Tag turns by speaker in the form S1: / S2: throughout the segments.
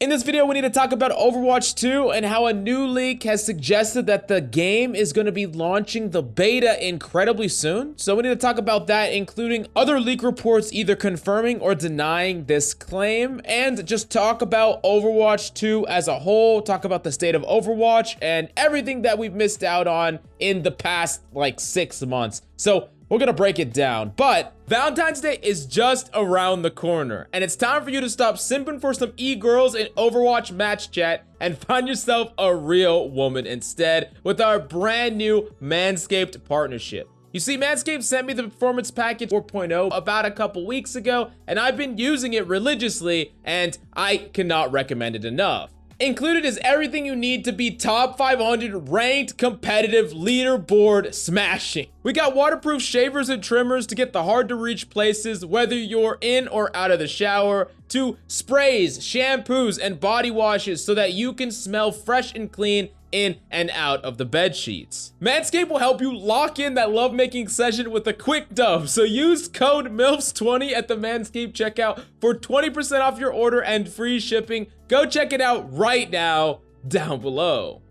S1: In this video, we need to talk about Overwatch 2 and how a new leak has suggested that the game is going to be launching the beta incredibly soon. So we need to talk about that, including other leak reports either confirming or denying this claim, and just talk about Overwatch 2 as a whole, talk about the state of Overwatch and everything that we've missed out on in the past like 6 months. So we're gonna break it down, but Valentine's Day is just around the corner, and it's time for you to stop simping for some e-girls in Overwatch match chat and find yourself a real woman instead with our brand new Manscaped partnership. You see, Manscaped sent me the Performance Package 4.0 about a couple weeks ago, and I've been using it religiously, and I cannot recommend it enough. Included is everything you need to be top 500 ranked competitive leaderboard smashing. We got waterproof shavers and trimmers to get the hard to reach places, whether you're in or out of the shower, to sprays, shampoos, and body washes so that you can smell fresh and clean in and out of the bed sheets. Manscaped will help you lock in that lovemaking session with a quick dub, so use code MILFS20 at the Manscaped checkout for 20% off your order and free shipping. Go check it out right now down below.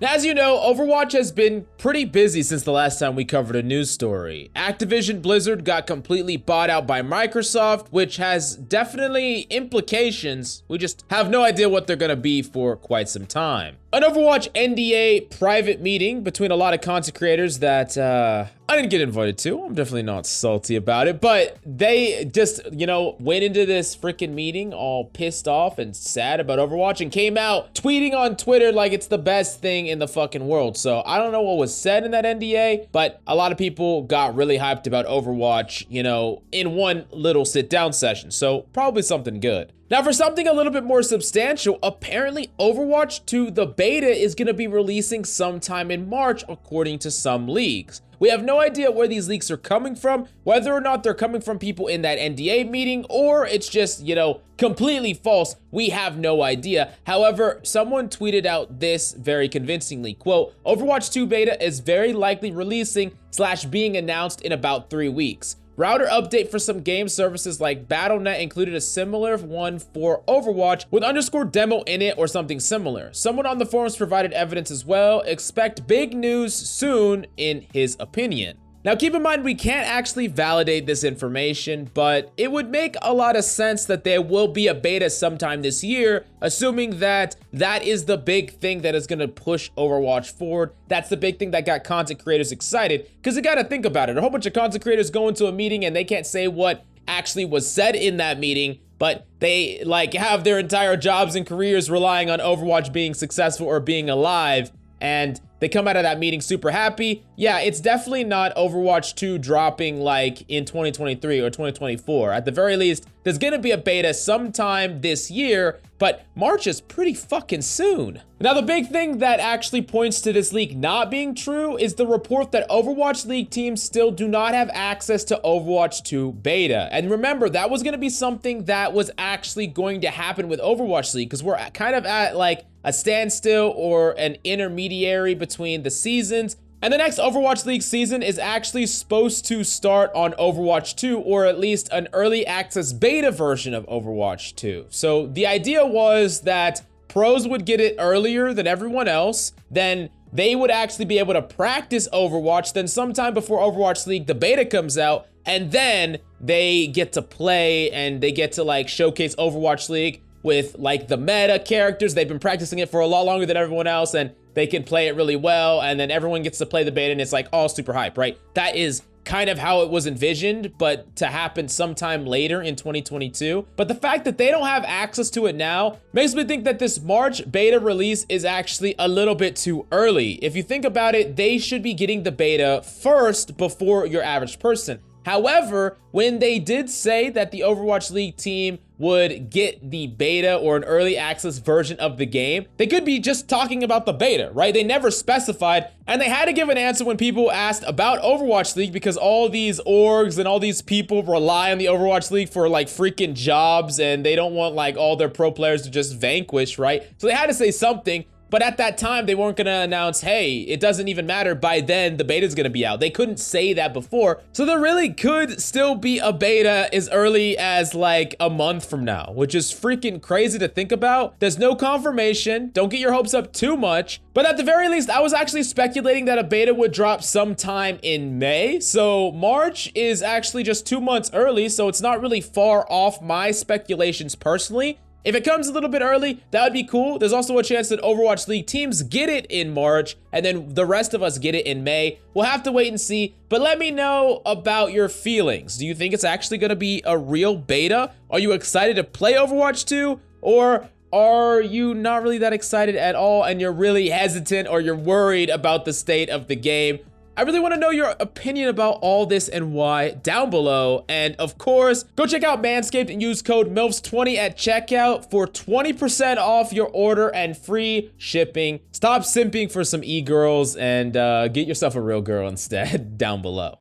S1: Now, as you know, Overwatch has been pretty busy since the last time we covered a news story. Activision Blizzard got completely bought out by Microsoft, which has definitely implications. We just have no idea what they're gonna be for quite some time. An Overwatch NDA private meeting between a lot of content creators that I didn't get invited to. I'm definitely not salty about it, but they just, you know, went into this freaking meeting all pissed off and sad about Overwatch and came out tweeting on Twitter like it's the best thing in the fucking world. So I don't know what was said in that NDA, but a lot of people got really hyped about Overwatch, you know, in one little sit down session. So probably something good. Now, for something a little bit more substantial, apparently Overwatch 2, the beta, is going to be releasing sometime in March, according to some leaks. We have no idea where these leaks are coming from, whether or not they're coming from people in that NDA meeting, or it's just, you know, completely false. We have no idea. However, someone tweeted out this very convincingly, quote, Overwatch 2 beta is very likely releasing / being announced in about 3 weeks. Router update for some game services like Battle.net included a similar one for Overwatch with _demo in it or something similar. Someone on the forums provided evidence as well. Expect big news soon, in his opinion. Now, keep in mind, we can't actually validate this information, but it would make a lot of sense that there will be a beta sometime this year, assuming that that is the big thing that is going to push Overwatch forward. That's the big thing that got content creators excited, because you got to think about it. A whole bunch of content creators go into a meeting and they can't say what actually was said in that meeting, but they like have their entire jobs and careers relying on Overwatch being successful or being alive, and they come out of that meeting super happy. Yeah, it's definitely not Overwatch 2 dropping like in 2023 or 2024. At the very least, there's gonna be a beta sometime this year, but March is pretty fucking soon. Now, the big thing that actually points to this leak not being true is the report that Overwatch League teams still do not have access to Overwatch 2 beta. And remember, that was gonna be something that was actually going to happen with Overwatch League, because we're kind of at like a standstill or an intermediary between the seasons. And the next Overwatch League season is actually supposed to start on Overwatch 2, or at least an early access beta version of Overwatch 2. So the idea was that pros would get it earlier than everyone else, then they would actually be able to practice Overwatch, then sometime before Overwatch League, the beta comes out, and then they get to play and they get to like showcase Overwatch League with like the meta characters. They've been practicing it for a lot longer than everyone else, and they can play it really well, and then everyone gets to play the beta and it's like all super hype, right? That is kind of how it was envisioned, but to happen sometime later in 2022. But the fact that they don't have access to it now makes me think that this March beta release is actually a little bit too early. If you think about it, they should be getting the beta first before your average person. However, when they did say that the Overwatch League team would get the beta or an early access version of the game, they could be just talking about the beta, right? They never specified, and they had to give an answer when people asked about Overwatch League, because all these orgs and all these people rely on the Overwatch League for like freaking jobs, and they don't want like all their pro players to just vanquish, right? So they had to say something. But at that time, they weren't gonna announce, hey, it doesn't even matter. By then, the beta's gonna be out. They couldn't say that before. So there really could still be a beta as early as like a month from now, which is freaking crazy to think about. There's no confirmation. Don't get your hopes up too much. But at the very least, I was actually speculating that a beta would drop sometime in May. So March is actually just 2 months early, so it's not really far off my speculations personally. If it comes a little bit early, that would be cool. There's also a chance that Overwatch League teams get it in March, and then the rest of us get it in May. We'll have to wait and see, but let me know about your feelings. Do you think it's actually gonna be a real beta? Are you excited to play Overwatch 2? Or are you not really that excited at all, and you're really hesitant, or you're worried about the state of the game? I really want to know your opinion about all this and why down below. And of course, go check out Manscaped and use code MILFS20 at checkout for 20% off your order and free shipping. Stop simping for some e-girls and get yourself a real girl instead down below.